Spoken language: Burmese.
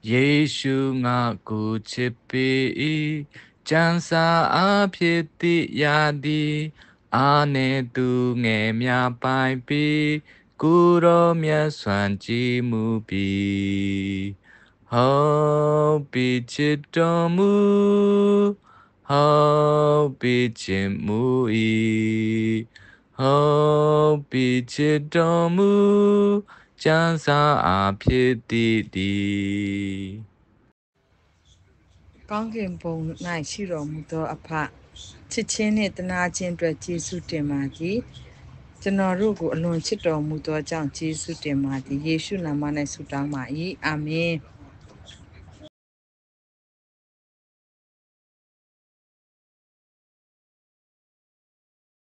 ယေရှုငါကိုချစ်ပေကျမ်းစာအဖြစ်တည်ရသည်အာနေသူငယ်များပိုင်ပြီးကိုယ်တော်မြတ်စွာကြည်မှုပြီးဟောပိချစ်တော်မူဟောပိချစ်မှု၏ဟောပိချစ်တော်မူကျမ်းစာအဖြစ်တည်သည် ကောင်းကင်ဘုံ၌ရှိတော်မူသောအဖချစ်ချင်းနှင့်တနာခြင်းအတွက်ကျေးဇူးတင်ပါသည်ကျွန်တော်တို့ကိုအလွန်ချစ်တော်မူသောကြောင့်ကျေးဇူးတင်ပါသည်ယေရှုနာမ၌ဆုတောင်းပါ၏အာမင်